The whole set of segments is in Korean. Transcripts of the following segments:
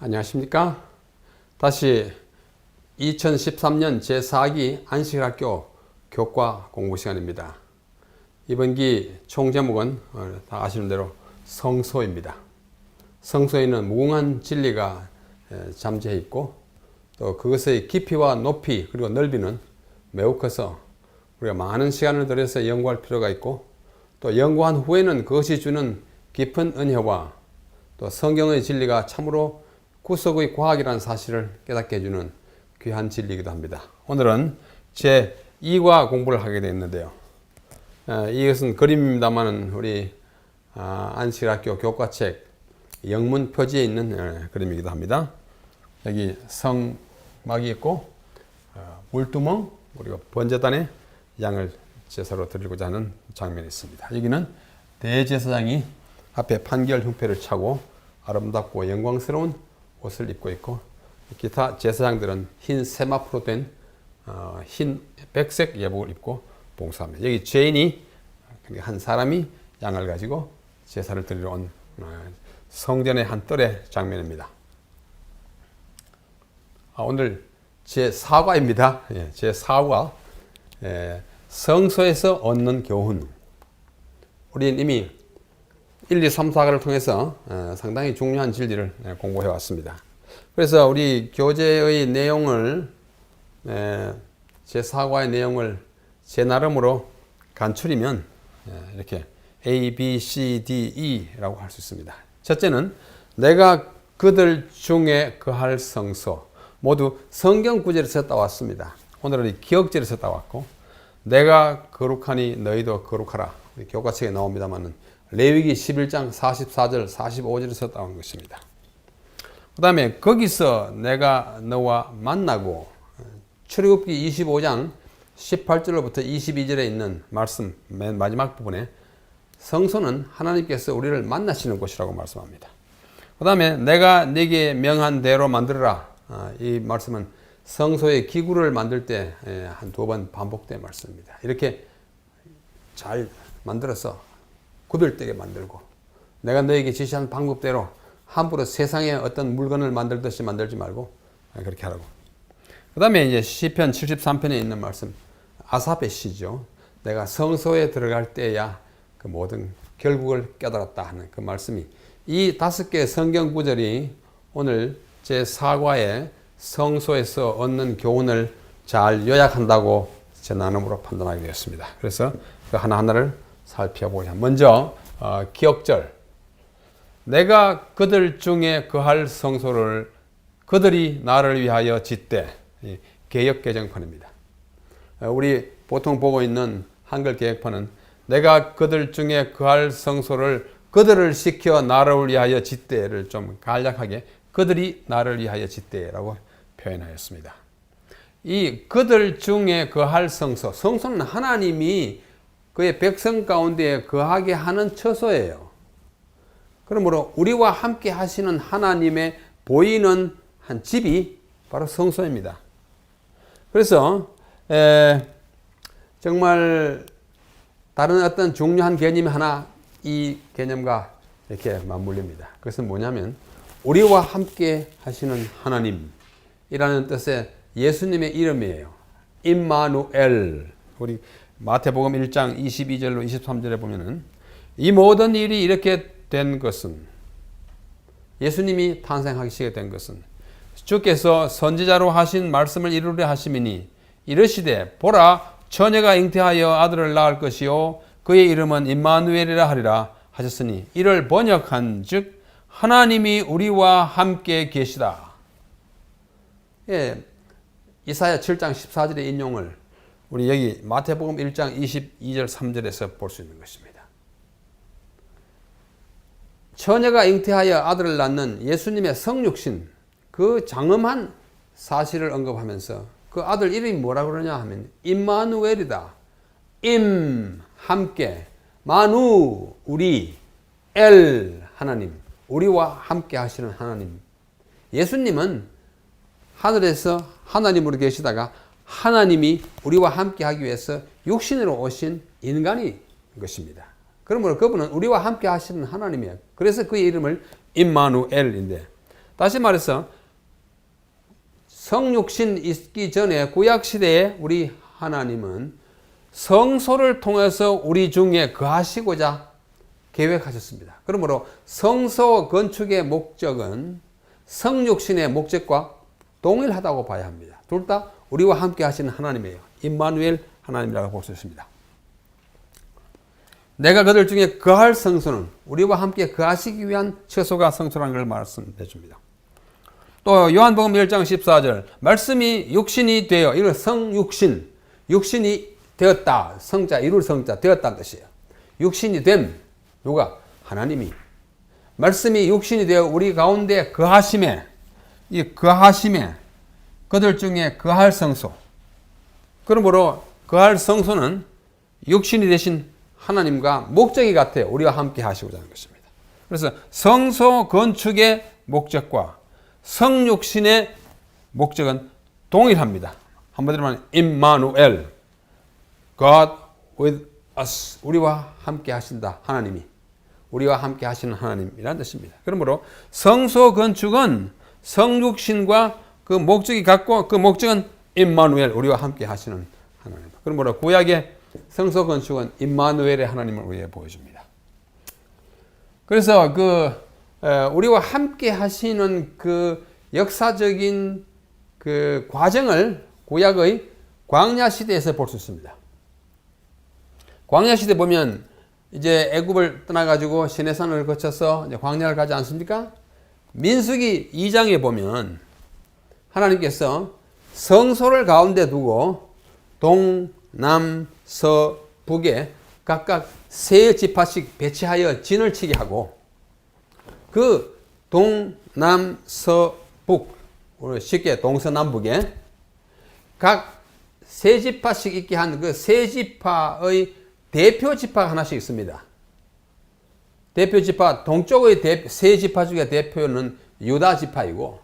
안녕하십니까? 다시 2013년 제4기 안식학교 교과 공부 시간입니다. 이번 기 총 제목은 다 아시는 대로 성소입니다. 성소에는 무궁한 진리가 잠재해 있고 또 그것의 깊이와 높이 그리고 넓이는 매우 커서 우리가 많은 시간을 들여서 연구할 필요가 있고 또 연구한 후에는 그것이 주는 깊은 은혜와 또 성경의 진리가 참으로 구속의 과학이라는 사실을 깨닫게 해주는 귀한 진리이기도 합니다. 오늘은 제2과 공부를 하게 되었는데요. 이것은 그림입니다만 우리 안식학교 교과책 영문 표지에 있는 그림이기도 합니다. 여기 성막이 있고 물두멍 그리고 번제단에 양을 제사로 드리고자 하는 장면이 있습니다. 여기는 대제사장이 앞에 판결 흉패를 차고 아름답고 영광스러운 옷을 입고 있고 기타 제사장들은 흰 세마포로 된 흰 백색 예복을 입고 봉사합니다. 여기 죄인이 한 사람이 양을 가지고 제사를 드리러 온 성전의 한 뜰의 장면입니다. 오늘 제4과입니다. 제4과 성소에서 얻는 교훈. 우리는 이미 1, 2, 3, 4과를 통해서 상당히 중요한 진리를 공부해 왔습니다. 그래서 우리 교재의 내용을 제4과의 내용을 제 나름으로 간추리면 이렇게 A, B, C, D, E라고 할 수 있습니다. 첫째는 내가 그들 중에 거할 성소. 모두 성경 구절에서 따왔습니다. 오늘은 기억절에서 따왔고 내가 거룩하니 너희도 거룩하라. 교과책에 나옵니다만 레위기 11장 44절 45절에서 따온 것입니다. 그 다음에 거기서 내가 너와 만나고 출애굽기 25장 18절로부터 22절에 있는 말씀 맨 마지막 부분에 성소는 하나님께서 우리를 만나시는 곳이라고 말씀합니다. 그 다음에 내가 네게 명한 대로 만들어라. 이 말씀은 성소의 기구를 만들 때 한 두 번 반복된 말씀입니다. 이렇게 잘 만들어서 구별되게 만들고 내가 너에게 지시한 방법대로 함부로 세상에 어떤 물건을 만들듯이 만들지 말고 그렇게 하라고. 그 다음에 이제 시편 73편에 있는 말씀 아삽의 시죠. 내가 성소에 들어갈 때야 그 모든 결국을 깨달았다 하는 그 말씀이 이 5개의 성경 구절이 오늘 제4과의 성소에서 얻는 교훈을 잘 요약한다고 제 나름으로 판단하게 되었습니다. 그래서 그 하나하나를 살펴보자. 먼저 기억절. 내가 그들 중에 거할 성소를 그들이 나를 위하여 짓되. 개역 개정판입니다. 우리 보통 보고 있는 한글 개역판은 내가 그들 중에 거할 성소를 그들을 시켜 나를 위하여 짓되를 좀 간략하게 그들이 나를 위하여 짓되라고 표현하였습니다. 이 그들 중에 거할 성소, 성소는 하나님이 그의 백성 가운데 거하게 하는 처소예요. 그러므로 우리와 함께 하시는 하나님의 보이는 한 집이 바로 성소입니다. 그래서 정말 다른 어떤 중요한 개념이 하나 이 개념과 이렇게 맞물립니다. 그것은 뭐냐면 우리와 함께 하시는 하나님이라는 뜻의 예수님의 이름이에요. 임마누엘. 우리 마태복음 1장 22절로 23절에 보면은 이 모든 일이 이렇게 된 것은 예수님이 탄생하시게 된 것은 주께서 선지자로 하신 말씀을 이루려 하심이니 이르시되 보라 처녀가 잉태하여 아들을 낳을 것이요 그의 이름은 임마누엘이라 하리라 하셨으니 이를 번역한 즉 하나님이 우리와 함께 계시다. 이사야 7장 14절의 인용을 우리 여기 마태복음 1장 22절 3절에서 볼 수 있는 것입니다. 처녀가 잉태하여 아들을 낳는 예수님의 성육신 그 장엄한 사실을 언급하면서 그 아들 이름이 뭐라고 그러냐 하면 임마누엘이다. 임 함께 마누 우리 엘 하나님 우리와 함께 하시는 하나님. 예수님은 하늘에서 하나님으로 계시다가 하나님이 우리와 함께 하기 위해서 육신으로 오신 인간인 것입니다. 그러므로 그분은 우리와 함께 하시는 하나님이에요. 그래서 그의 이름을 임마누엘인데 다시 말해서 성육신 있기 전에 구약시대에 우리 하나님은 성소를 통해서 우리 중에 거하시고자 계획하셨습니다. 그러므로 성소 건축의 목적은 성육신의 목적과 동일하다고 봐야 합니다. 둘 다 우리와 함께 하시는 하나님이에요. 임마누엘 하나님이라고 볼 수 있습니다. 내가 그들 중에 거할 성소는 우리와 함께 거하시기 위한 처소가 성소라는 걸 말씀해 줍니다. 또 요한복음 1장 14절 말씀이 육신이 되어, 이건 성육신, 육신이 되었다, 성자 이룰 성자 되었다는 뜻이에요. 육신이 됨, 누가? 하나님이. 말씀이 육신이 되어 우리 가운데 거하심에, 이 거하심에 그들 중에 거할 성소, 그러므로 거할 성소는 육신이 되신 하나님과 목적이 같아요. 우리와 함께 하시고자 하는 것입니다. 그래서 성소 건축의 목적과 성육신의 목적은 동일합니다. 한번 들으면 임마누엘, God with us, 우리와 함께 하신다. 하나님이 우리와 함께 하시는 하나님이라는 뜻입니다. 그러므로 성소 건축은 성육신과 그 목적이 같고, 그 목적은 임마누엘, 우리와 함께 하시는 하나님. 그러므로 구약의 성소 건축은 임마누엘의 하나님을 우리에게 보여줍니다. 그래서 우리와 함께 하시는 그 역사적인 그 과정을 구약의 광야 시대에서 볼 수 있습니다. 광야 시대 보면 이제 애굽을 떠나가지고 시내산을 거쳐서 이제 광야를 가지 않습니까? 민수기 2장에 보면 하나님께서 성소를 가운데 두고 동, 남, 서, 북에 각각 세 지파씩 배치하여 진을 치게 하고, 그 동, 남, 서, 북, 쉽게 동서남북에 각 세 지파씩 있게 한 그 세 지파의 대표 지파가 하나씩 있습니다. 대표 지파, 동쪽의 세 지파 중에 대표는 유다 지파이고,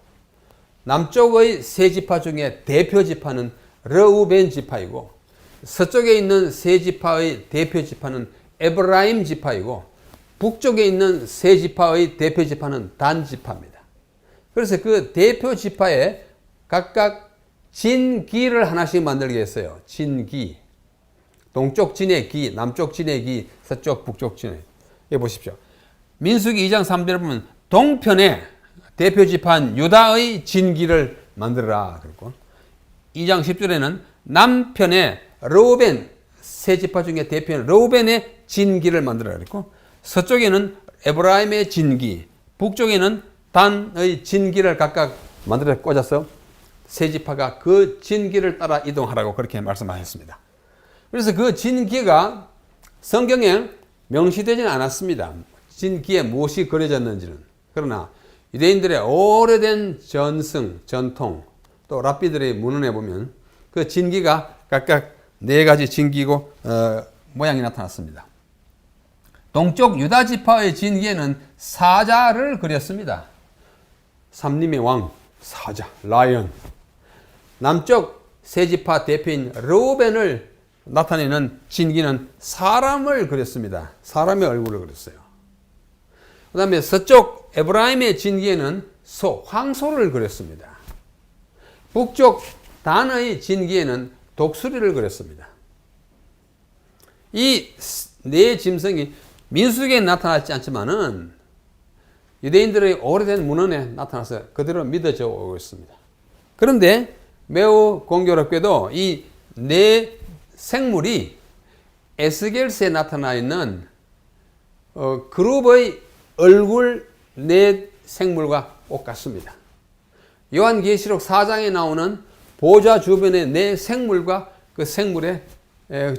남쪽의 세 지파 중에 대표 지파는 르우벤 지파이고, 서쪽에 있는 세 지파의 대표 지파는 에브라임 지파이고, 북쪽에 있는 세 지파의 대표 지파는 단 지파입니다. 그래서 그 대표 지파에 각각 진기를 하나씩 만들게 했어요. 진기. 동쪽 진의 기, 남쪽 진의 기, 서쪽 북쪽 진의. 여기 보십시오. 민수기 2장 3절에 보면 동편에 대표 지파인 유다의 진기를 만들어라. 그리고 2장 10절에는 남편에 르우벤, 세 지파 중에 대표인 르우벤의 진기를 만들어라. 그리고 서쪽에는 에브라임의 진기, 북쪽에는 단의 진기를 각각 만들어 꽂아서 세 지파가 그 진기를 따라 이동하라고 그렇게 말씀하셨습니다. 그래서 그 진기가 성경에 명시되지는 않았습니다. 진기에 무엇이 그려졌는지는. 그러나 유대인들의 오래된 전승, 전통, 또 랍비들의 문헌에 보면 그 진기가 각각 네 가지 진기고 모양이 나타났습니다. 동쪽 유다 지파의 진기에는 사자를 그렸습니다. 삼림의 왕, 사자, 라이언. 남쪽 세 지파 대표인 르우벤을 나타내는 진기는 사람을 그렸습니다. 사람의 얼굴을 그렸어요. 그 다음에 서쪽 에브라임의 진기에는 황소를 그렸습니다. 북쪽 단의 진기에는 독수리를 그렸습니다. 이 네 짐승이 민수기에 나타나지 않지만은 유대인들의 오래된 문헌에 나타나서 그대로 믿어져 오고 있습니다. 그런데 매우 공교롭게도 이 네 생물이 에스겔서에 나타나 있는 그룹의 얼굴 네 생물과 똑같습니다. 요한계시록 4장에 나오는 보좌 주변의 네 생물과 그 생물의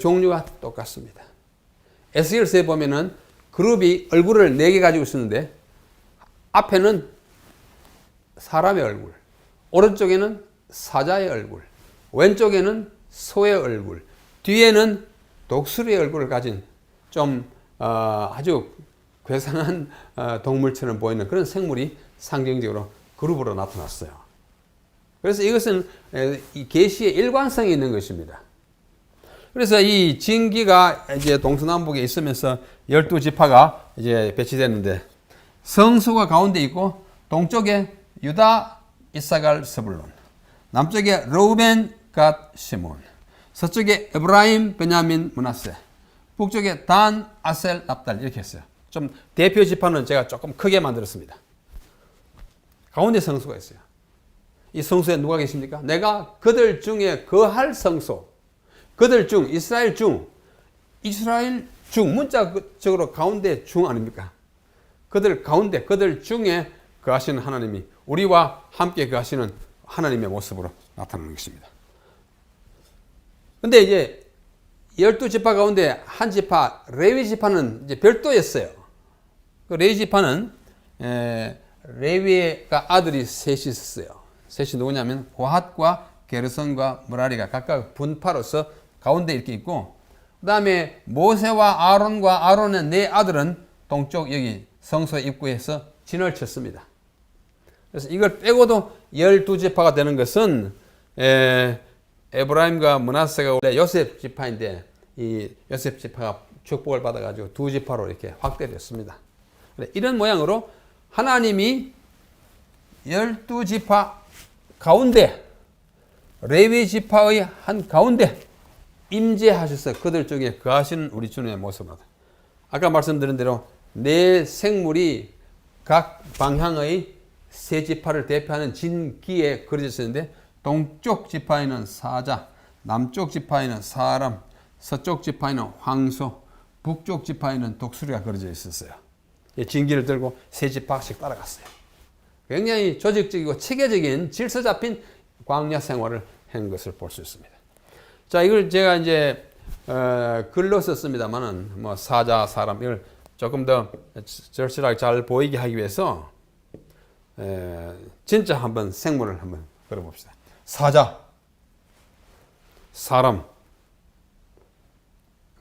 종류가 똑같습니다. 에스겔서에 보면은 그룹이 얼굴을 4개 가지고 있었는데 앞에는 사람의 얼굴, 오른쪽에는 사자의 얼굴, 왼쪽에는 소의 얼굴, 뒤에는 독수리의 얼굴을 가진 좀 아주 괴상한 동물처럼 보이는 그런 생물이 상징적으로 그룹으로 나타났어요. 그래서 이것은 계시의 일관성이 있는 것입니다. 그래서 이 진기가 이제 동서남북에 있으면서 12지파가 이제 배치됐는데 성소가 가운데 있고 동쪽에 유다, 이사갈, 스불론. 남쪽에 르우벤, 갓, 시몬. 서쪽에 에브라임, 베냐민, 므낫세. 북쪽에 단, 아셀, 납달 이렇게 했어요. 좀 대표 지파는 제가 조금 크게 만들었습니다. 가운데 성소가 있어요. 이 성소에 누가 계십니까? 내가 그들 중에 거할 성소. 그들 중, 이스라엘 중, 문자적으로 가운데 중 아닙니까? 그들 가운데, 그들 중에 거하시는 하나님이 우리와 함께 거하시는 하나님의 모습으로 나타나는 것입니다. 근데 이제 12지파 가운데 한 지파, 레위 지파는 이제 별도였어요. 그 레위 지파는 레위가 아들이 셋이 있었어요. 셋이 누구냐면 고핫과 게르선과 므라리가 각각 분파로서 가운데 이렇게 있고, 그 다음에 모세와 아론과 아론의 네 아들은 동쪽 여기 성소 입구에서 진을 쳤습니다. 그래서 이걸 빼고도 12지파가 되는 것은 에브라임과 므낫세가 원래 요셉 지파인데 이 요셉 지파가 축복을 받아가지고 두 지파로 이렇게 확대됐습니다. 이런 모양으로 하나님이 12지파 가운데 레위 지파의 한 가운데 임재하셔서 그들 중에 거하시는 우리 주님의 모습입니다. 아까 말씀드린 대로 네 생물이 각 방향의 세 지파를 대표하는 진기에 그려져 있는데, 동쪽 지파에는 사자, 남쪽 지파에는 사람, 서쪽 지파에는 황소, 북쪽 지파에는 독수리가 그려져 있었어요. 진기를 들고 세 지파씩 따라갔어요. 굉장히 조직적이고 체계적인 질서 잡힌 광야 생활을 한 것을 볼 수 있습니다. 자, 이걸 제가 이제 글로 썼습니다만은 뭐 사자, 사람 이걸 조금 더 절실하게 잘 보이게 하기 위해서 진짜 한번 생물을 한번 그려봅시다. 사자, 사람.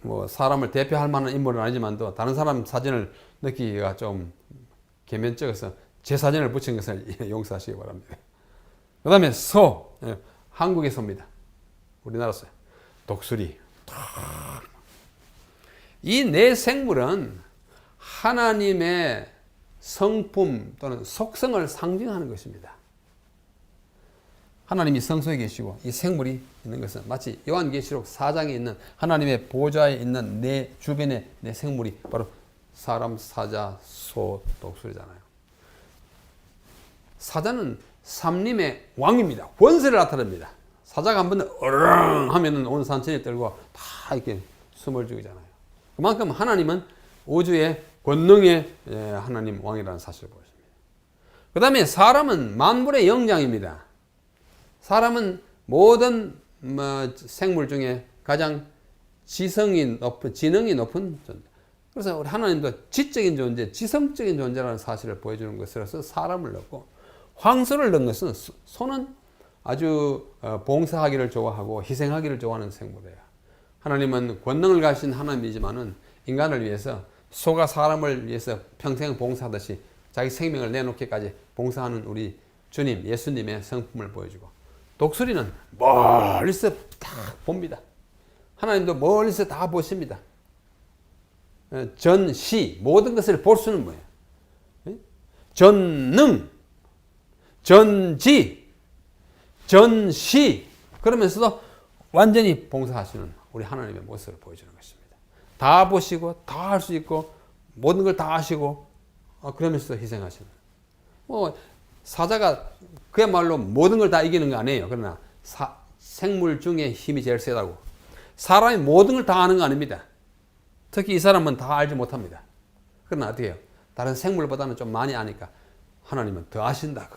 뭐 사람을 대표할 만한 인물은 아니지만도 다른 사람 사진을 넣기가 좀 개면적어서 제 사진을 붙인 것을 용서하시기 바랍니다. 그 다음에 소, 한국의 소입니다. 우리나라 소. 독수리. 이 네 생물은 하나님의 성품 또는 속성을 상징하는 것입니다. 하나님이 성소에 계시고 이 생물이 있는 것은 마치 요한계시록 4장에 있는 하나님의 보좌에 있는 내 주변의 내 생물이 바로 사람, 사자, 소, 독수리잖아요. 사자는 삼림의 왕입니다. 권세를 나타냅니다. 사자가 한 번 어렁 하면은 온 산천이 떨고 다 이렇게 숨을 죽이잖아요. 그만큼 하나님은 우주의 권능의 하나님 왕이라는 사실을 보여줍니다. 그 다음에 사람은 만물의 영장입니다. 사람은 모든 생물 중에 가장 지능이 높은 존재. 그래서 우리 하나님도 지적인 존재, 지성적인 존재라는 사실을 보여주는 것으로서 사람을 넣고, 황소를 넣은 것은 소는 아주 봉사하기를 좋아하고 희생하기를 좋아하는 생물이에요. 하나님은 권능을 가진 하나님이지만은 인간을 위해서 소가 사람을 위해서 평생 봉사하듯이 자기 생명을 내놓기까지 봉사하는 우리 주님, 예수님의 성품을 보여주고, 독수리는 멀리서 다 봅니다. 하나님도 멀리서 다 보십니다. 전시, 모든 것을 볼 수는 뭐예요? 전능, 전지, 전시, 그러면서도 완전히 봉사하시는 우리 하나님의 모습을 보여주는 것입니다. 다 보시고 다 할 수 있고 모든 걸 다 하시고 그러면서도 희생하시는. 사자가 그야말로 모든 걸 다 이기는 거 아니에요. 그러나 생물 중에 힘이 제일 세다고. 사람이 모든 걸 다 아는 거 아닙니다. 특히 이 사람은 다 알지 못합니다. 그러나 어떻게 해요? 다른 생물보다는 좀 많이 아니까 하나님은 더 아신다.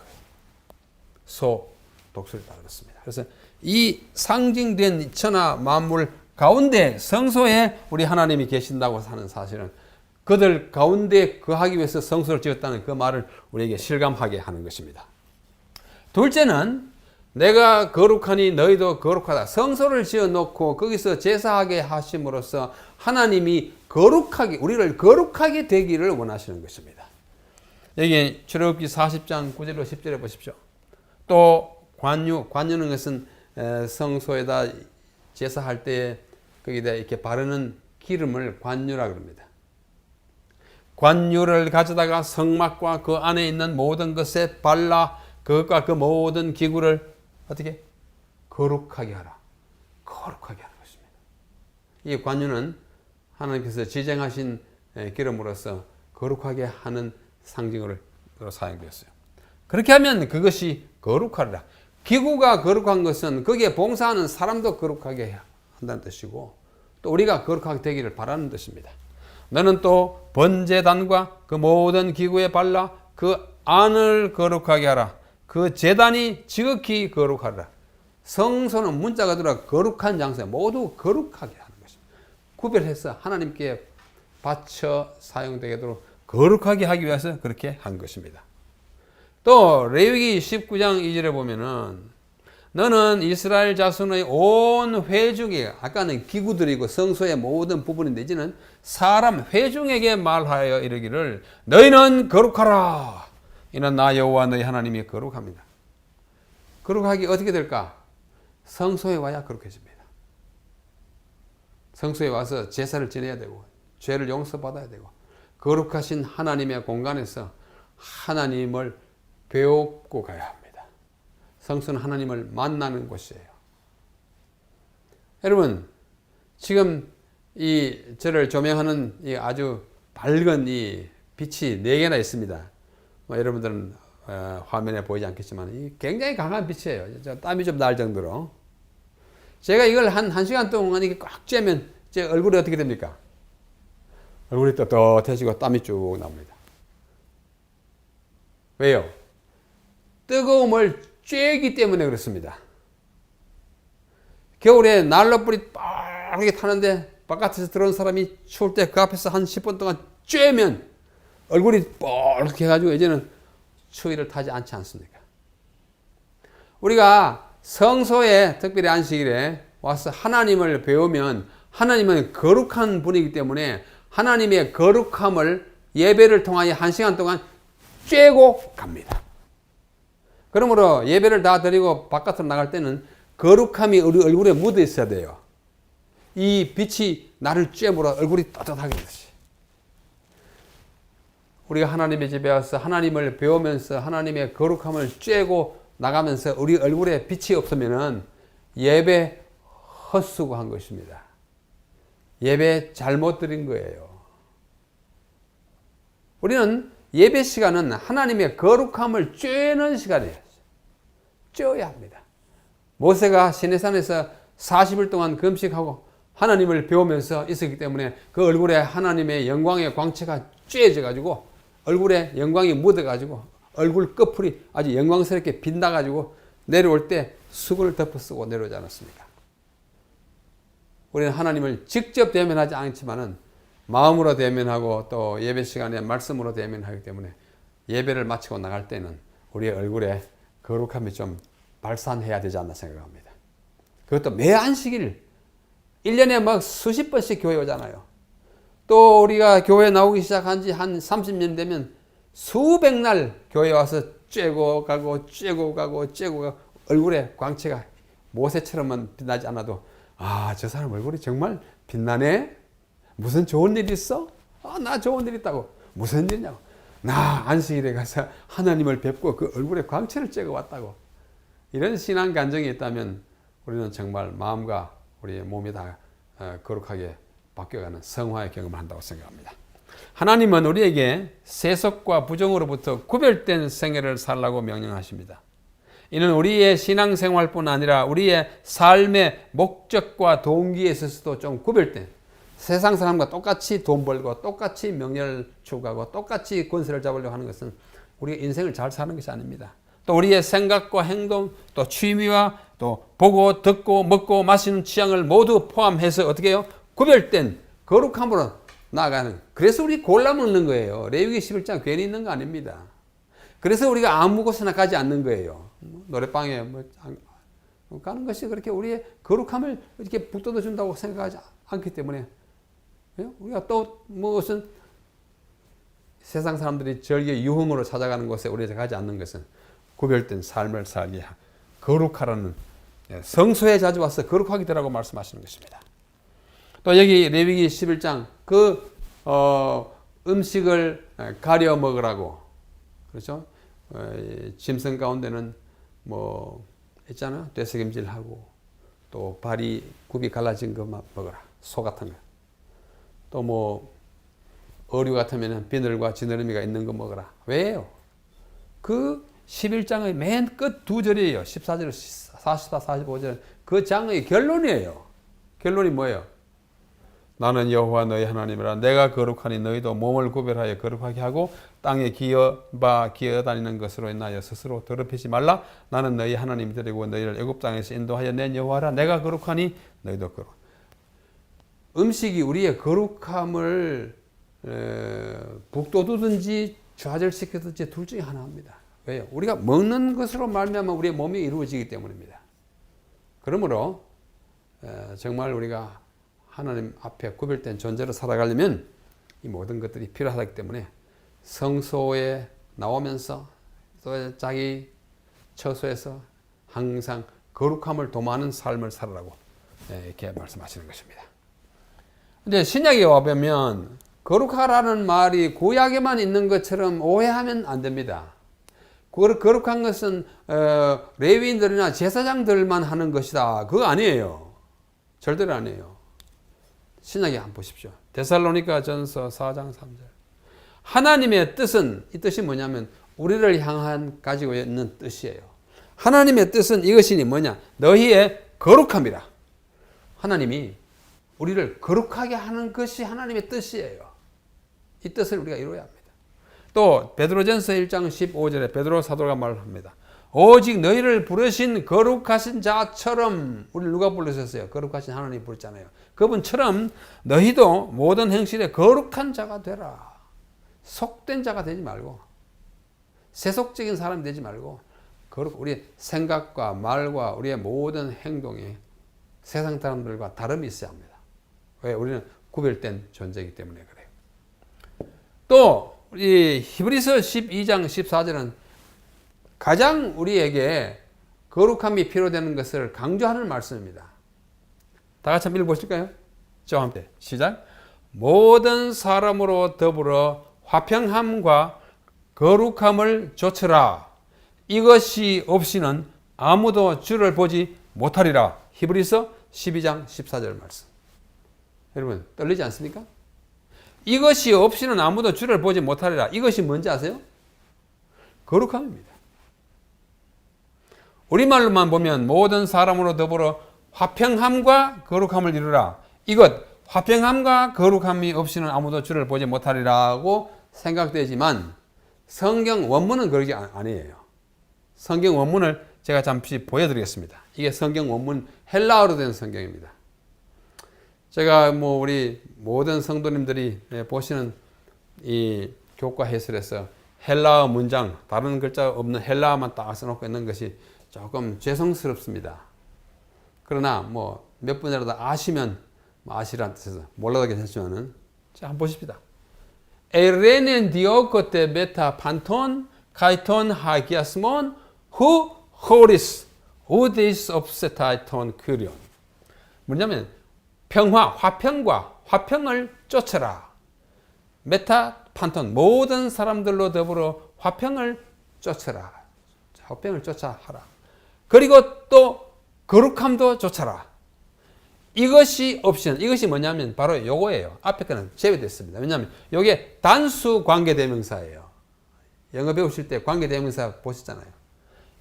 소, 독수리 다 그렇습니다. 그래서 이 상징된 천하 만물 가운데 성소에 우리 하나님이 계신다고 하는 사실은 그들 가운데 거하기 위해서 성소를 지었다는 그 말을 우리에게 실감하게 하는 것입니다. 둘째는 내가 거룩하니 너희도 거룩하다. 성소를 지어놓고 거기서 제사하게 하심으로써 하나님이 거룩하게, 우리를 거룩하게 되기를 원하시는 것입니다. 여기 출애굽기 40장 9절로 10절에 보십시오. 또 관유는 것은 성소에다 제사할 때 거기다 이렇게 바르는 기름을 관유라 그럽니다. 관유를 가져다가 성막과 그 안에 있는 모든 것에 발라 그것과 그 모든 기구를 어떻게? 거룩하게 하라. 거룩하게 하는 것입니다. 이 관유는 하나님께서 지정하신 기름으로서 거룩하게 하는 상징으로 사용되었어요. 그렇게 하면 그것이 거룩하리라. 기구가 거룩한 것은 거기에 봉사하는 사람도 거룩하게 한다는 뜻이고 또 우리가 거룩하게 되기를 바라는 뜻입니다. 너는 또 번제단과 그 모든 기구에 발라 그 안을 거룩하게 하라. 그 제단이 지극히 거룩하리라. 성소는 문자가 들어 거룩한 장소에 모두 거룩하게 하는 것입니다. 구별해서 하나님께 바쳐 사용되도록 거룩하게 하기 위해서 그렇게 한 것입니다. 또 레위기 19장 2절에 보면은 너는 이스라엘 자손의 온 회중에게, 아까는 기구들이고 성소의 모든 부분인데 이제는 사람 회중에게 말하여 이르기를 너희는 거룩하라. 이는 나 여호와 너희 하나님이 거룩합니다. 거룩하기 어떻게 될까? 성소에 와야 거룩해집니다. 성소에 와서 제사를 지내야 되고 죄를 용서받아야 되고 거룩하신 하나님의 공간에서 하나님을 배우고 가야 합니다. 성소는 하나님을 만나는 곳이에요. 여러분, 지금 이 저를 조명하는 이 아주 밝은 이 빛이 4개나 있습니다. 여러분들은 화면에 보이지 않겠지만 이 굉장히 강한 빛이에요. 땀이 좀 날 정도로. 제가 이걸 한 시간 동안 이게 꽉 쬐면 제 얼굴이 어떻게 됩니까? 얼굴이 떳떳해지고 땀이 쭉 나옵니다. 왜요? 뜨거움을 쬐기 때문에 그렇습니다. 겨울에 난로불이 빠르게 타는데 바깥에서 들어온 사람이 추울 때 그 앞에서 한 10분 동안 쬐면 얼굴이 뻘겋게 해가지고 이제는 추위를 타지 않지 않습니까? 우리가 성소에 특별히 안식일에 와서 하나님을 배우면 하나님은 거룩한 분이기 때문에 하나님의 거룩함을 예배를 통하여 1시간 동안 쬐고 갑니다. 그러므로 예배를 다 드리고 바깥으로 나갈 때는 거룩함이 우리 얼굴에 묻어 있어야 돼요. 이 빛이 나를 쬐물어 얼굴이 떳떳하게 되듯이. 우리가 하나님의 집에 와서 하나님을 배우면서 하나님의 거룩함을 쬐고 나가면서 우리 얼굴에 빛이 없으면은 예배 헛수고한 것입니다. 예배 잘못 드린 거예요. 우리는 예배 시간은 하나님의 거룩함을 쬐는 시간이에요. 쬐어야 합니다. 모세가 시내산에서 40일 동안 금식하고 하나님을 배우면서 있었기 때문에 그 얼굴에 하나님의 영광의 광채가 쬐져 가지고 얼굴에 영광이 묻어 가지고 얼굴 끝풀이 아주 영광스럽게 빛나 가지고 내려올 때 수건을 덮어 쓰고 내려오지 않았습니까? 우리는 하나님을 직접 대면하지 않지만은 마음으로 대면하고 또 예배 시간에 말씀으로 대면하기 때문에 예배를 마치고 나갈 때는 우리의 얼굴에 거룩함이 좀 발산해야 되지 않나 생각합니다. 그것도 매 안식일 1년에 막 수십 번씩 교회 오잖아요. 또 우리가 교회 나오기 시작한 지 한 30년 되면 수백 날 교회 와서 쬐고 가고 쬐고 가고 쬐고 가고 얼굴에 광채가 모세처럼은 빛나지 않아도 아, 저 사람 얼굴이 정말 빛나네? 무슨 좋은 일 있어? 아, 나 좋은 일 있다고. 무슨 일이냐고. 나 안식일에 가서 하나님을 뵙고 그 얼굴에 광채를 쬐고 왔다고. 이런 신앙 감정이 있다면 우리는 정말 마음과 우리의 몸이 다 거룩하게 바뀌어가는 성화의 경험을 한다고 생각합니다. 하나님은 우리에게 세속과 부정으로부터 구별된 생애를 살라고 명령하십니다. 이는 우리의 신앙생활뿐 아니라 우리의 삶의 목적과 동기에 있어서도 좀 구별된, 세상 사람과 똑같이 돈 벌고 똑같이 명예를 추구하고 똑같이 권세를 잡으려고 하는 것은 우리의 인생을 잘 사는 것이 아닙니다. 또 우리의 생각과 행동, 또 취미와 또 보고 듣고 먹고 마시는 취향을 모두 포함해서 어떻게 해요? 구별된 거룩함으로 나아가는. 그래서 우리 골라 먹는 거예요. 레위기 11장 괜히 있는 거 아닙니다. 그래서 우리가 아무 곳에나 가지 않는 거예요. 노래방에 가는 것이 그렇게 우리의 거룩함을 이렇게 북돋워 준다고 생각하지 않기 때문에 우리가 또 무슨 세상 사람들이 절기 유흥으로 찾아가는 곳에 우리가 가지 않는 것은 구별된 삶을 살게 거룩하라는, 성소에 자주 와서 거룩하게 되라고 말씀하시는 것입니다. 또 여기 레위기 11장 음식을 가려 먹으라고, 그렇죠? 짐승 가운데는 뭐 있잖아, 되새김질하고 또 발이 굽이 갈라진 거 먹어라, 소 같은 거. 또 뭐 어류 같으면 비늘과 지느러미가 있는 거 먹어라. 왜요? 그 11장의 맨 끝 두 절이에요. 14절, 44, 45절. 그 장의 결론이에요. 결론이 뭐예요? 나는 여호와 너희 하나님이라. 내가 거룩하니 너희도 몸을 구별하여 거룩하게 하고 땅에 기어다니는 것으로 인하여 스스로 더럽히지 말라. 나는 너희 하나님이 되고 너희를 애굽 땅에서 인도하여 낸 여호와라. 내가 거룩하니 너희도 거룩. 음식이 우리의 거룩함을 북돋우든지 좌절시키든지 둘 중에 하나입니다. 왜요? 우리가 먹는 것으로 말미암아 우리의 몸이 이루어지기 때문입니다. 그러므로 정말 우리가 하나님 앞에 구별된 존재로 살아가려면 이 모든 것들이 필요하기 때문에 성소에 나오면서 또 자기 처소에서 항상 거룩함을 도모하는 삶을 살아라고 이렇게 말씀하시는 것입니다. 근데 신약에 와보면 거룩하라는 말이 구약에만 있는 것처럼 오해하면 안 됩니다. 거룩한 것은 레위인들이나 제사장들만 하는 것이다. 그거 아니에요. 절대로 아니에요. 신약에 한번 보십시오. 데살로니가 전서 4장 3절. 하나님의 뜻은, 이 뜻이 뭐냐면 우리를 향한 가지고 있는 뜻이에요. 하나님의 뜻은 이것이니 뭐냐? 너희의 거룩함이라. 하나님이 우리를 거룩하게 하는 것이 하나님의 뜻이에요. 이 뜻을 우리가 이루어야 합니다. 또 베드로전서 1장 15절에 베드로 사도가 말합니다. 오직 너희를 부르신 거룩하신 자처럼, 우리 누가 부르셨어요? 거룩하신 하나님 부르잖아요. 그분처럼 너희도 모든 행실에 거룩한 자가 되라. 속된 자가 되지 말고, 세속적인 사람이 되지 말고, 우리의 생각과 말과 우리의 모든 행동이 세상 사람들과 다름이 있어야 합니다. 왜? 우리는 구별된 존재이기 때문에 그래요. 또 이 히브리서 12장 14절은 가장 우리에게 거룩함이 필요되는 것을 강조하는 말씀입니다. 다 같이 한번 읽어보실까요? 저와 함께 시작. 모든 사람으로 더불어 화평함과 거룩함을 좇으라. 이것이 없이는 아무도 주를 보지 못하리라. 히브리서 12장 14절 말씀. 여러분 떨리지 않습니까? 이것이 없이는 아무도 주를 보지 못하리라. 이것이 뭔지 아세요? 거룩함입니다. 우리말로만 보면 모든 사람으로 더불어 화평함과 거룩함을 이루라. 이것, 화평함과 거룩함이 없이는 아무도 주를 보지 못하리라고 생각되지만 성경 원문은 그렇게 아니에요. 성경 원문을 제가 잠시 보여드리겠습니다. 이게 성경 원문 헬라어로 된 성경입니다. 제가 뭐 우리 모든 성도님들이 보시는 이 교과 해설에서 헬라어 문장, 다른 글자 없는 헬라어만 딱 써놓고 있는 것이 조금 죄송스럽습니다. 그러나 뭐 몇 분이라도 아시면 아시라는 뜻에서 몰라도 괜찮지만은 자 한번 보십시다. 에레넨 디오코테 메타 판톤 카이톤 하기아스몬 후 호리스 우디스 옵세타이톤 큐리온. 뭐냐면 평화, 화평을 쫓아라. 메타 판톤, 모든 사람들로 더불어 화평을 쫓아라. 화평을 쫓아하라. 그리고 또 거룩함도 쫓아라. 이것이 옵션, 이것이 뭐냐면 바로 요거예요. 앞에 거는 제외됐습니다. 왜냐하면 요게 단수 관계대명사예요. 영어 배우실 때 관계대명사 보셨잖아요.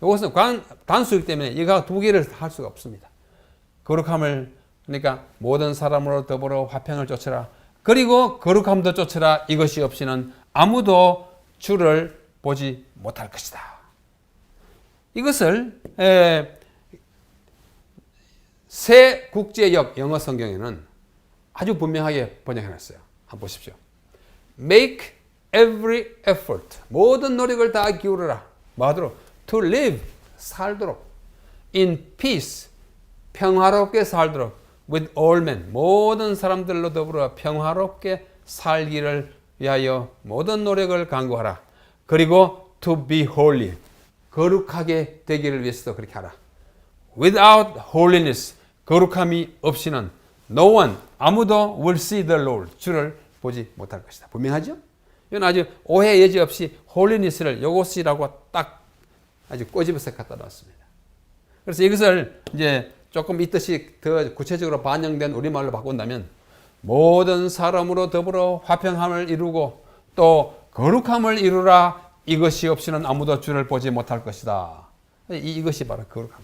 요것은 단수이기 때문에 이거 두 개를 할 수가 없습니다. 거룩함을, 그러니까 모든 사람으로 더불어 화평을 쫓으라. 그리고 거룩함도 쫓으라. 이것이 없이는 아무도 주를 보지 못할 것이다. 이것을 새 국제역 영어 성경에는 아주 분명하게 번역해놨어요. 한번 보십시오. Make every effort. 모든 노력을 다 기울여라. 뭐하도록? To live. 살도록. In peace. 평화롭게 살도록. With all men. 모든 사람들로 더불어 평화롭게 살기를 위하여 모든 노력을 강구하라. 그리고 to be holy. 거룩하게 되기를 위해서도 그렇게 하라. Without holiness. 거룩함이 없이는 no one, 아무도 will see the Lord. 주를 보지 못할 것이다. 분명하죠? 이건 아주 오해 여지 없이 홀리니스를 이것이라고 딱 아주 꼬집어서 갖다 놨습니다. 그래서 이것을 이제 조금 이 뜻이 더 구체적으로 반영된 우리말로 바꾼다면 모든 사람으로 더불어 화평함을 이루고 또 거룩함을 이루라. 이것이 없이는 아무도 주를 보지 못할 것이다. 이것이 바로 거룩함.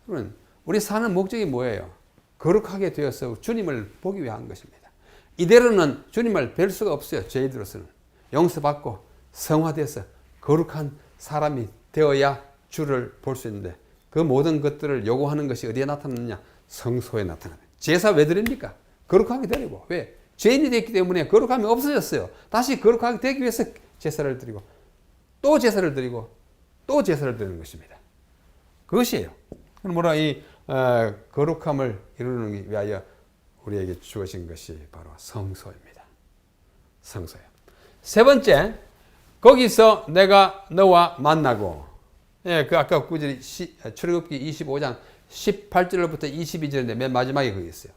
그러면 우리 사는 목적이 뭐예요? 거룩하게 되어서 주님을 보기 위한 것입니다. 이대로는 주님을 뵐 수가 없어요. 저희들로서는 용서받고 성화돼서 거룩한 사람이 되어야 주를 볼 수 있는데 그 모든 것들을 요구하는 것이 어디에 나타나느냐? 성소에 나타나요. 제사 왜 드립니까? 거룩하게 드리고. 왜? 죄인이 됐기 때문에 거룩함이 없어졌어요. 다시 거룩하게 되기 위해서 제사를 드리고 또 제사를 드리고 또 제사를 드리는 것입니다. 그것이에요. 그러므로 이 거룩함을 이루기 위하여 우리에게 주어진 것이 바로 성소입니다. 성소예요. 세 번째, 거기서 내가 너와 만나고, 예, 그 아까 구절이 출애굽기 25장 18절부터 22절인데 맨 마지막에 거기 있어요.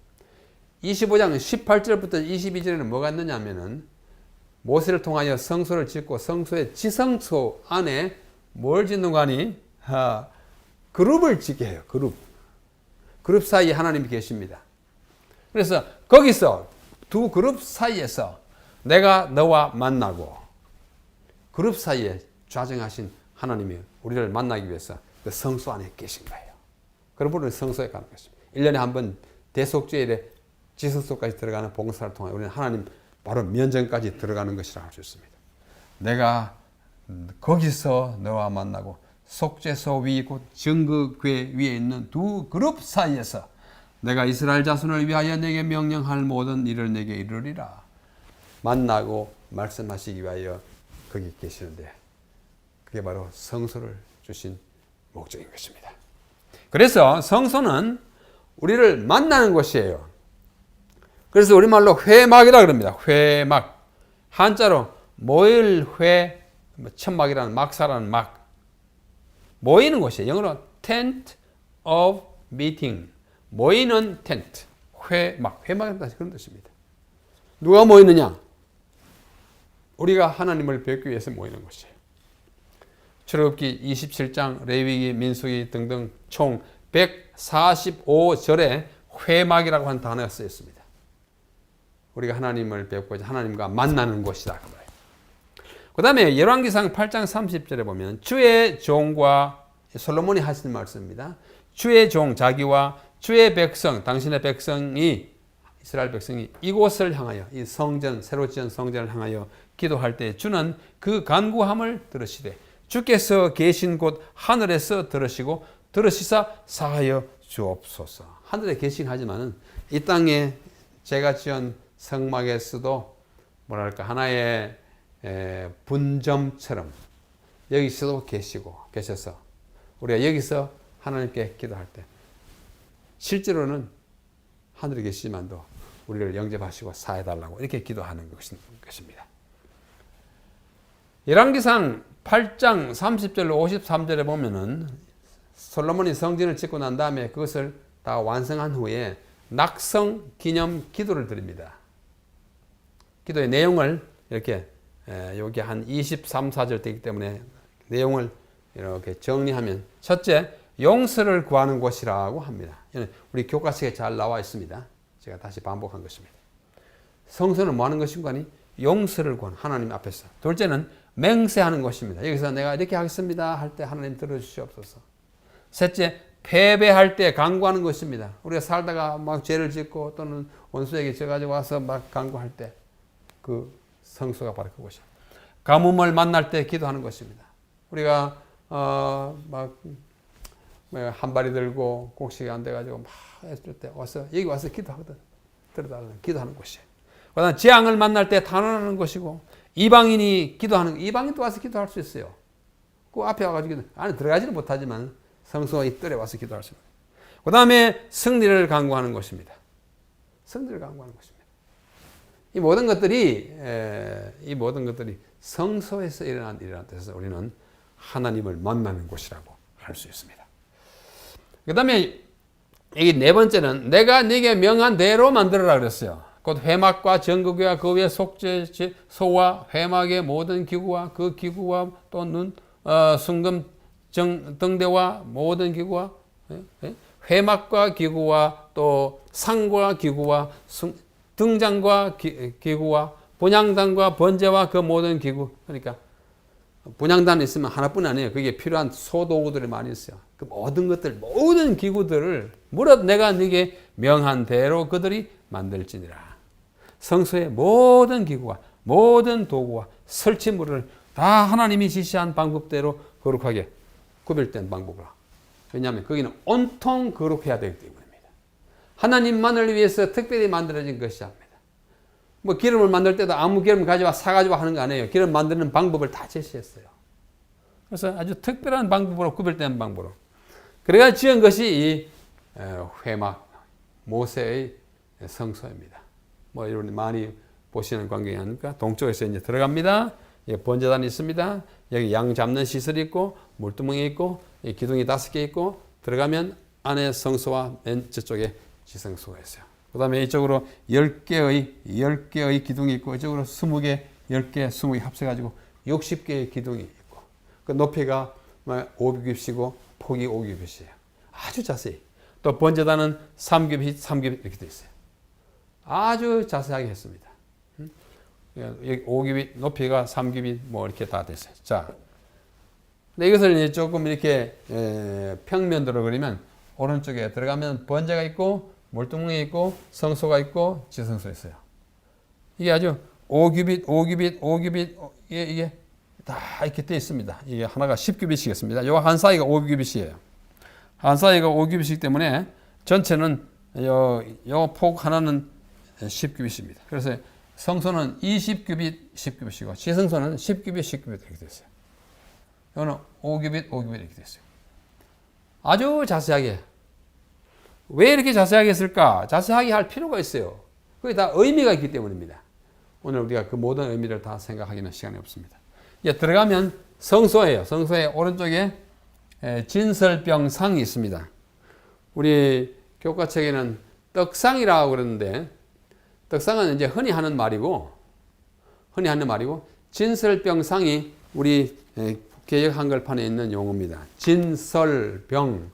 25장 18절부터 22절에는 뭐가 있느냐 하면은 모세를 통하여 성소를 짓고 성소의 지성소 안에 뭘 짓는 거 아니? 그룹을 짓게 해요. 그룹 사이에 하나님이 계십니다. 그래서 거기서 두 그룹 사이에서 내가 너와 만나고 그룹 사이에 좌정하신 하나님이 우리를 만나기 위해서 그 성소 안에 계신 거예요. 그러므로 성소에 가는 것입니다. 1년에 한 번 대속죄일에 지성소까지 들어가는 봉사를 통해 우리는 하나님 바로 면전까지 들어가는 것이라 할 수 있습니다. 내가 거기서 너와 만나고 속죄소 위 곧 증거궤 위에 있는 두 그룹 사이에서 내가 이스라엘 자손을 위하여 내게 명령할 모든 일을 내게 이루리라. 만나고 말씀하시기 위하여 거기 계시는데 그게 바로 성소를 주신 목적인 것입니다. 그래서 성소는 우리를 만나는 곳이에요. 그래서 우리말로 회막이라 그럽니다. 회막. 한자로 모일회, 천막이라는 막사라는 막. 모이는 곳이에요. 영어로 tent of meeting. 모이는 텐트. 회막. 회막이라는 그런 뜻입니다. 누가 모이느냐? 우리가 하나님을 뵙기 위해서 모이는 곳이에요. 출애굽기 27장, 레위기, 민수기 등등 총 145절에 회막이라고 하는 단어가 쓰여 있습니다. 우리가 하나님을 뵙고자 하나님과 만나는 곳이다. 그 다음에 열왕기상 8장 30절에 보면 주의 종과 솔로몬이 하시는 말씀입니다. 주의 종 자기와 주의 백성 당신의 백성이 이스라엘 백성이 이곳을 향하여 이 성전 새로 지은 성전을 향하여 기도할 때 주는 그 간구함을 들으시되 주께서 계신 곳 하늘에서 들으시고 들으시사 사하여 주옵소서. 하늘에 계신 하지만은 이 땅에 제가 지은 성막에서도 뭐랄까 하나의 분점처럼 여기서도 계셔서 우리가 여기서 하나님께 기도할 때 실제로는 하늘에 계시지만도 우리를 영접하시고 사해달라고 이렇게 기도하는 것입니다. 열왕기상 8장 30절로 53절에 보면은 솔로몬이 성전을 짓고 난 다음에 그것을 다 완성한 후에 낙성 기념 기도를 드립니다. 기도의 내용을 이렇게 여기 한 23, 4절 되기 때문에 내용을 이렇게 정리하면 첫째, 용서를 구하는 곳이라고 합니다. 우리 교과서에 잘 나와 있습니다. 제가 다시 반복한 것입니다. 성서는 뭐 하는 것인가 하니 용서를 구하는 하나님 앞에서. 둘째는 맹세하는 것입니다. 여기서 내가 이렇게 하겠습니다 할 때 하나님 들어주시옵소서. 셋째, 패배할 때 간구하는 것입니다. 우리가 살다가 막 죄를 짓고 또는 원수에게 져가지고 와서 막 간구할 때 그 성소가 바로 그것이에요. 가뭄을 만날 때 기도하는 것입니다. 우리가 막 한 발이 들고 곡식이 안 돼가지고 막 했을 때 와서 여기 와서 기도하거든. 들어달라는 기도하는 곳이에요. 그다음 재앙을 만날 때 탄원하는 것이고 이방인이 기도하는 이방인도 와서 기도할 수 있어요. 그 앞에 와가지고 안에 들어가지는 못하지만 성소 이 뜰에 와서 기도할 수 있어요. 그 다음에 승리를 간구하는 것입니다. 승리를 간구하는 것입니다. 이 모든 것들이 성소에서 일어난 일이라는 뜻에서 우리는 하나님을 만나는 곳이라고 할 수 있습니다. 그 다음에 여기 네 번째는 내가 네게 명한 대로 만들어라 그랬어요. 곧 회막과 전거교와 그 위에 속죄 소와 회막의 모든 기구와 그 기구와 또 순금 등대와 모든 기구와 회막과 기구와 또 상과 기구와 등잔과 기구와 분향단과 번제와 그 모든 기구. 그러니까 분향단 있으면 하나뿐 아니에요. 그게 필요한 소도구들이 많이 있어요. 그 모든 것들, 모든 기구들을 무릇 내가 네게 명한 대로 그들이 만들지니라. 성소의 모든 기구와 모든 도구와 설치물을 다 하나님이 지시한 방법대로 거룩하게 구별된 방법으로. 왜냐하면 거기는 온통 거룩해야 되기 때문입니다. 하나님만을 위해서 특별히 만들어진 것이 아닙니다. 뭐 기름을 만들 때도 아무 기름 가져와 사가지고 하는 거 아니에요. 기름 만드는 방법을 다 제시했어요. 그래서 아주 특별한 방법으로 구별된 방법으로. 그래야 지은 것이 이 회막 모세의 성소입니다. 뭐 여러분이 많이 보시는 광경이 아닙니까? 동쪽에서 이제 들어갑니다. 번제단이 있습니다. 여기 양 잡는 시설이 있고 물두멍이 있고 기둥이 5개 있고 들어가면 안에 성소와 맨 저쪽에 지성소가 있어요. 그 다음에 이쪽으로 10개의 기둥이 있고 이쪽으로 20개, 10개, 20개 합쳐가지고 60개의 기둥이 있고 그 높이가 5규빗이고 폭이 5규빗이에요. 아주 자세히. 또 번제단은 3규빗, 3규빗 이렇게 되어 있어요. 아주 자세하게 했습니다. 5규빗, 높이가 3규빗 뭐 이렇게 다 됐어요. 자, 근데 이것을 이제 조금 이렇게 평면도로 그리면 오른쪽에 들어가면 번제가 있고 몰두멍이 있고 성소가 있고 지성소 있어요. 이게 아주 5규빗, 5규빗, 5규빗 이게 다 이렇게 되어 있습니다. 이게 하나가 10규빗이겠습니다. 요 한 사이가 5규빗이에요. 한 사이가 5규빗이기 때문에 전체는 요 폭 하나는 10규빗입니다. 그래서 성소는 20규빗, 10규빗이고 지성소는 10규빗, 10규빗 이렇게 되어 있어요. 이거는 5규빗, 5규빗 이렇게 되어 있어요. 아주 자세하게. 왜 이렇게 자세하게 했을까? 자세하게 할 필요가 있어요. 그게 다 의미가 있기 때문입니다. 오늘 우리가 그 모든 의미를 다 생각하기는 시간이 없습니다. 이제 들어가면 성소예요. 성소의 오른쪽에 진설병상이 있습니다. 우리 교과책에는 떡상이라고 그러는데 떡상은 이제 흔히 하는 말이고 진설병상이 우리 개역 한글판에 있는 용어입니다. 진설병.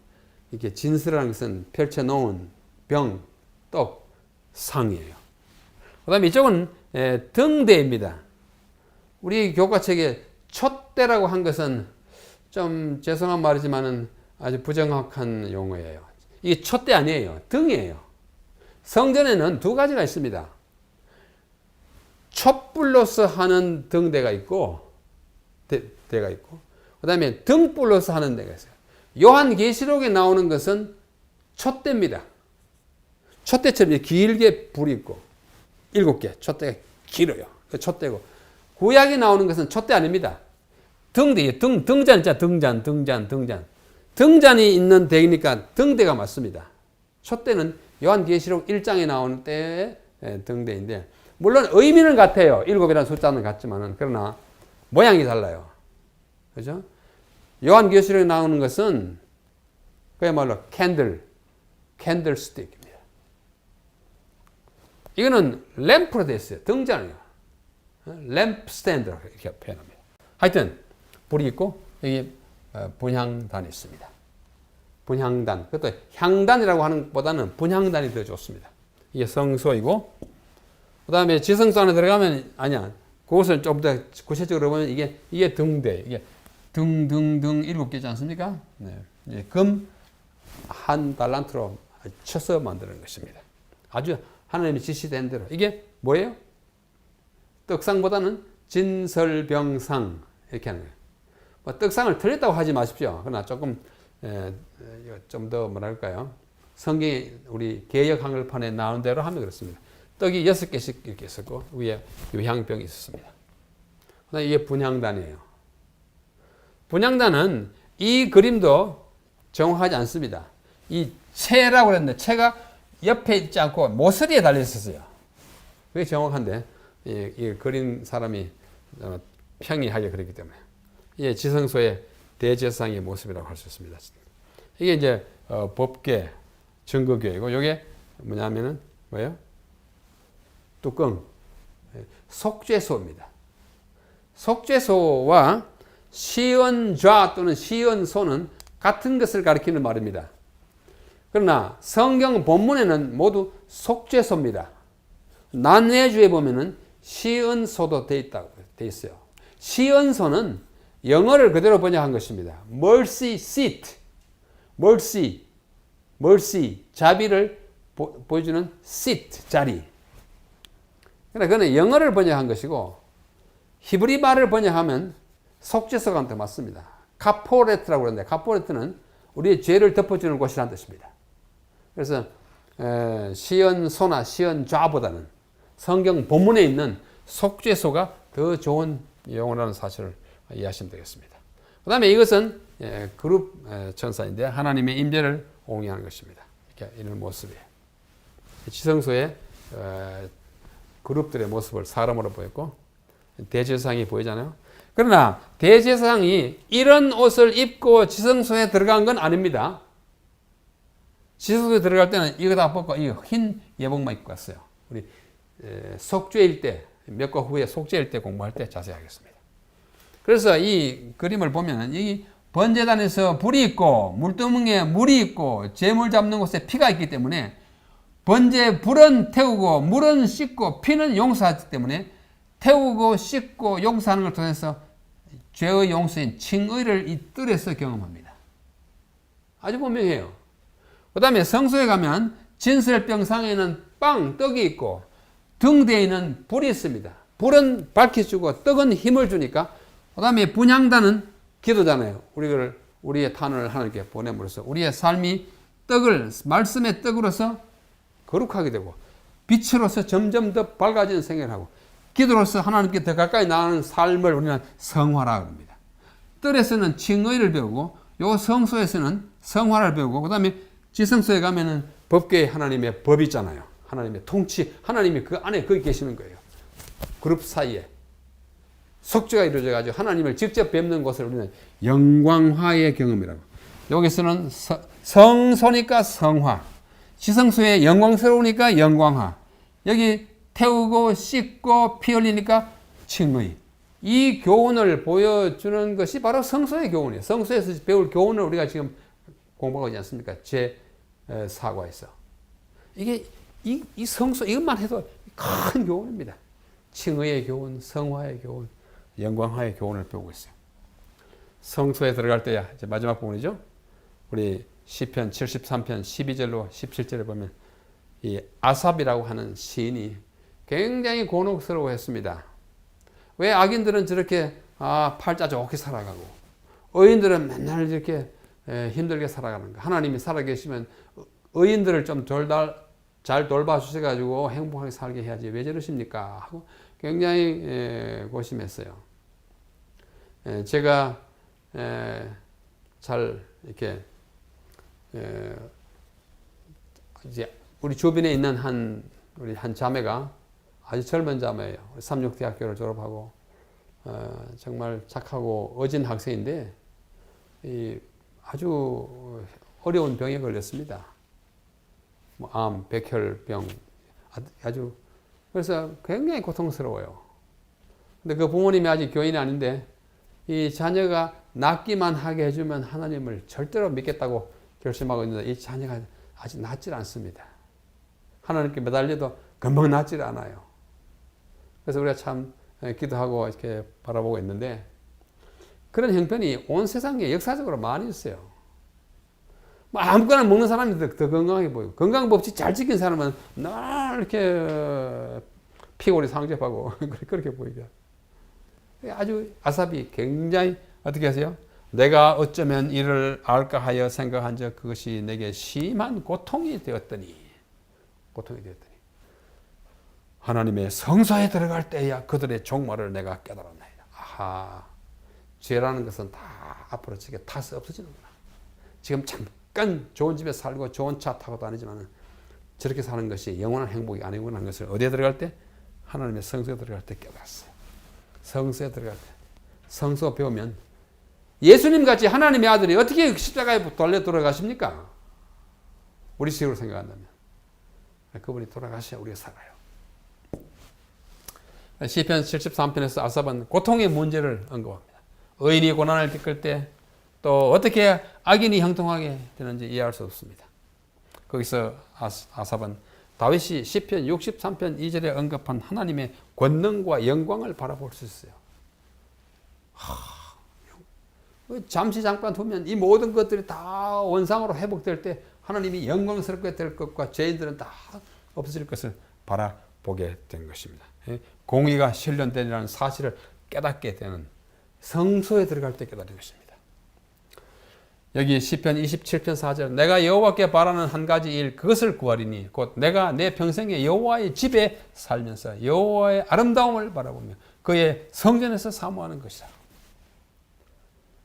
이렇게 진설이라는 것은 펼쳐놓은 병, 떡, 상이에요. 그 다음에 이쪽은 등대입니다. 우리 교과책에 촛대라고 한 것은 좀 죄송한 말이지만은 아주 부정확한 용어예요. 이게 촛대 아니에요. 등이에요. 성전에는 두 가지가 있습니다. 촛불로서 하는 등대가 있고, 대가 있고, 그 다음에 등불로서 하는 데가 있어요. 요한계시록에 나오는 것은 촛대입니다. 촛대처럼 길게 불이 있고 7개 촛대가 길어요. 촛대고 구약에 나오는 것은 촛대 아닙니다. 등대, 등잔 있잖아. 등잔. 등잔이 있는 대니까 등대가 맞습니다. 촛대는 요한계시록 1장에 나오는 때의 등대인데 물론 의미는 같아요. 7이라는 숫자는 같지만은 그러나 모양이 달라요. 그죠? 요한계시록에 나오는 것은 그야말로 캔들스틱입니다. 이거는 램프로 되어 있어요. 등잔이에요. 램프 스탠드라고 이렇게 표현합니다. 하여튼 불이 있고 여기 분향단이 있습니다. 분향단. 그것도 향단이라고 하는 것보다는 분향단이 더 좋습니다. 이게 성소이고 그 다음에 지성소 안에 들어가면 아니야. 그것을 좀 더 구체적으로 보면 이게 등대. 이게 등 7개지 않습니까? 네. 금 한 달란트로 쳐서 만드는 것입니다. 아주 하나님이 지시된 대로. 이게 뭐예요? 떡상보다는 진설병상 이렇게 하는 거예요. 뭐 떡상을 틀렸다고 하지 마십시오. 그러나 조금 좀 더 뭐랄까요? 성경에 우리 개역 한글판에 나온 대로 하면 그렇습니다. 떡이 6개씩 이렇게 있었고 위에 향병이 있었습니다. 그다음에 이게 분향단이에요. 분향단은 이 그림도 정확하지 않습니다. 이 채라고 그랬는데 채가 옆에 있지 않고 모서리에 달려 있었어요. 그게 정확한데 이 그린 사람이 평이하게 그렸기 때문에 이게 지성소의 대제사장의 모습이라고 할 수 있습니다. 이게 이제 법궤, 증거궤이고 이게 뭐냐면은 뭐예요? 뚜껑, 속죄소입니다. 속죄소와 시은좌 또는 시은소는 같은 것을 가리키는 말입니다. 그러나 성경 본문에는 모두 속죄소입니다. 난해주에 보면은 시은소도 돼 있어요. 시은소는 영어를 그대로 번역한 것입니다. mercy seat, mercy, 자비를 보여주는 seat, 자리. 그러나 그는 영어를 번역한 것이고 히브리 말을 번역하면 속죄소가 더 맞습니다. 카포레트라고 그러는데 카포레트는 우리의 죄를 덮어주는 곳이라는 뜻입니다. 그래서 시언소나 시언좌보다는 성경 본문에 있는 속죄소가 더 좋은 용어라는 사실을 이해하시면 되겠습니다. 그 다음에 이것은 그룹 천사인데 하나님의 임재를 옹이하는 것입니다. 이렇게 이런 모습이에요. 지성소의 그룹들의 모습을 사람으로 보였고 대제사장이 보이잖아요. 그러나 대제사장이 이런 옷을 입고 지성소에 들어간 건 아닙니다. 지성소에 들어갈 때는 이거 다 벗고 이 흰 예복만 입고 갔어요. 우리 속죄일 때, 몇 과 후에 속죄일 때 공부할 때 자세히 하겠습니다. 그래서 이 그림을 보면은 이 번제단에서 불이 있고 물두멍에 물이 있고 제물 잡는 곳에 피가 있기 때문에 번제 불은 태우고 물은 씻고 피는 용서하기 때문에 태우고 씻고 용서하는 걸 통해서 죄의 용서인 칭의를 이 뜰에서 경험합니다. 아주 분명해요. 그 다음에 성소에 가면 진설병상에는 떡이 있고 등대에는 불이 있습니다. 불은 밝혀주고 떡은 힘을 주니까 그 다음에 분향단은 기도잖아요. 우리의 탄원을 하나님께 보냄으로써 우리의 삶이 말씀의 떡으로서 거룩하게 되고 빛으로서 점점 더 밝아지는 생애를 하고 기도로서 하나님께 더 가까이 나가는 삶을 우리는 성화라 합니다. 뜰에서는 칭의를 배우고 요 성소에서는 성화를 배우고 그 다음에 지성소에 가면은 법궤에 하나님의 법이 있잖아요. 하나님의 통치, 하나님이 그 안에 거기 계시는 거예요. 그룹 사이에 속죄가 이루어져가지고 하나님을 직접 뵙는 것을 우리는 영광화의 경험이라고. 여기서는 성소니까 성화, 지성소에 영광스러우니까 영광화, 여기 태우고 씻고 피 흘리니까 칭의. 이 교훈을 보여주는 것이 바로 성소의 교훈이에요. 성소에서 배울 교훈을 우리가 지금 공부하고 있지 않습니까? 제 사과에서. 이게 이 성소 이것만 해도 큰 교훈입니다. 칭의의 교훈, 성화의 교훈, 영광화의 교훈을 배우고 있어요. 성소에 들어갈 때야 이제 마지막 부분이죠. 우리 시편 73편 12절로 17절에 보면 이 아삽이라고 하는 시인이 굉장히 곤혹스러워했습니다. 왜 악인들은 저렇게 팔자 좋게 살아가고 의인들은 맨날 이렇게 힘들게 살아가는가? 하나님이 살아계시면 의인들을 좀 잘 돌봐주셔가지고 행복하게 살게 해야지 왜 저러십니까? 하고 굉장히 고심했어요. 제가 잘 이렇게 이제 우리 주변에 있는 우리 한 자매가 아주 젊은 자매예요. 삼육대학교를 졸업하고 정말 착하고 어진 학생인데 아주 어려운 병에 걸렸습니다. 암, 백혈병 아주 그래서 굉장히 고통스러워요. 근데 그 부모님이 아직 교인이 아닌데 이 자녀가 낫기만 하게 해주면 하나님을 절대로 믿겠다고 결심하고 있는데 이 자녀가 아직 낫질 않습니다. 하나님께 매달려도 금방 낫질 않아요. 그래서 우리가 참 기도하고 이렇게 바라보고 있는데 그런 형편이 온 세상에 역사적으로 많이 있어요. 아무거나 먹는 사람이 더 건강하게 보이고 건강법칙 잘 지킨 사람은 늘 이렇게 피골이 상접하고 그렇게 보이죠. 아주 아삽이 굉장히 어떻게 하세요? 내가 어쩌면 이를 알까 하여 생각한 적 그것이 내게 심한 고통이 되었더니 하나님의 성소에 들어갈 때야 그들의 종말을 내가 깨달았나이다. 아하, 죄라는 것은 다 앞으로 저게 다시 없어지는구나. 지금 잠깐 좋은 집에 살고 좋은 차 타고 다니지만 저렇게 사는 것이 영원한 행복이 아니구나 하는 것을 어디에 들어갈 때? 하나님의 성소에 들어갈 때 깨달았어요. 성소에 들어갈 때. 성소 배우면 예수님 같이 하나님의 아들이 어떻게 십자가에 달려 돌아가십니까? 우리 식으로 생각한다면. 그분이 돌아가셔야 우리가 살아요. 시편 73편에서 아삽은 고통의 문제를 언급합니다. 의인이 고난을 겪을 때 또 어떻게 악인이 형통하게 되는지 이해할 수 없습니다. 거기서 아삽은 다윗이 시편 63편 2절에 언급한 하나님의 권능과 영광을 바라볼 수 있어요. 잠시 잠깐 두면 이 모든 것들이 다 원상으로 회복될 때 하나님이 영광스럽게 될 것과 죄인들은 다 없어질 것을 바라보게 된 것입니다. 공의가 실현되리라는 사실을 깨닫게 되는, 성소에 들어갈 때 깨달은 것입니다. 여기 시편 27편 4절, 내가 여호와께 바라는 한 가지 일, 그것을 구하리니 곧 내가 내 평생에 여호와의 집에 살면서 여호와의 아름다움을 바라보며 그의 성전에서 사모하는 것이다.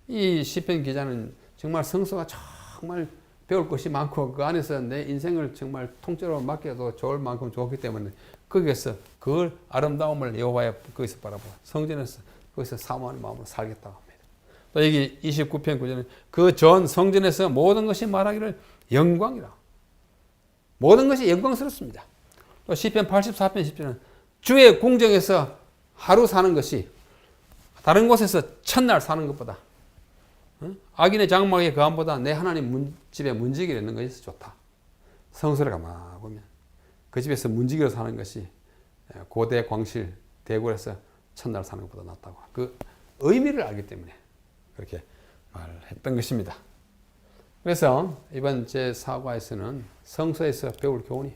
이 시편 기자는 정말 성소가 정말 배울 것이 많고 그 안에서 내 인생을 정말 통째로 맡겨도 좋을 만큼 좋기 때문에 거기에서 그 아름다움을 여호와의 거기서 바라보고 성전에서 거기서 사모하는 마음으로 살겠다고 합니다. 또 여기 29편 9절은 그 전 성전에서 모든 것이 말하기를 영광이라. 모든 것이 영광스럽습니다. 또 시편 84편 10절은 주의 궁정에서 하루 사는 것이 다른 곳에서 첫날 사는 것보다, 악인의 장막의 거함보다 내 하나님 집에 문지기로 있는 것이 좋다. 성소를 가만 보면 그 집에서 문지기로 사는 것이 고대 광실 대궐에서 첫날 사는 것보다 낫다고. 그 의미를 알기 때문에 그렇게 말했던 것입니다. 그래서 이번 제 사과에서는 성서에서 배울 교훈이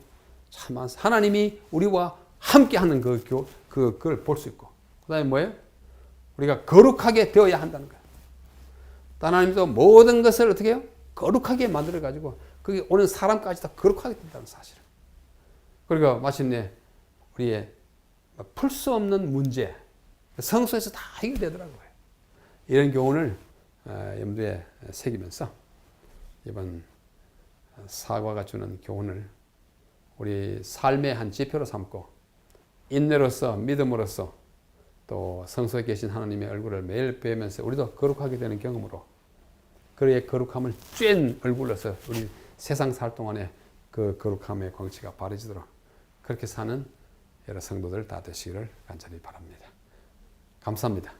참 많습니다. 하나님이 우리와 함께하는 그걸 볼 수 있고, 그 다음에 뭐예요? 우리가 거룩하게 되어야 한다는 거예요. 하나님도 모든 것을 어떻게 해요? 거룩하게 만들어가지고 거기 오는 사람까지 다 거룩하게 된다는 사실을. 그리고 마침내 우리의 풀 수 없는 문제, 성소에서 다 해결되더라고요. 이런 교훈을 염두에 새기면서 이번 사과가 주는 교훈을 우리 삶의 한 지표로 삼고 인내로서, 믿음으로써 또 성소에 계신 하나님의 얼굴을 매일 뵈면서 우리도 거룩하게 되는 경험으로 그의 거룩함을 쬐인 얼굴로서 우리 세상 살 동안에 그 거룩함의 광채가 바래지도록 그렇게 사는 여러 성도들 다 되시기를 간절히 바랍니다. 감사합니다.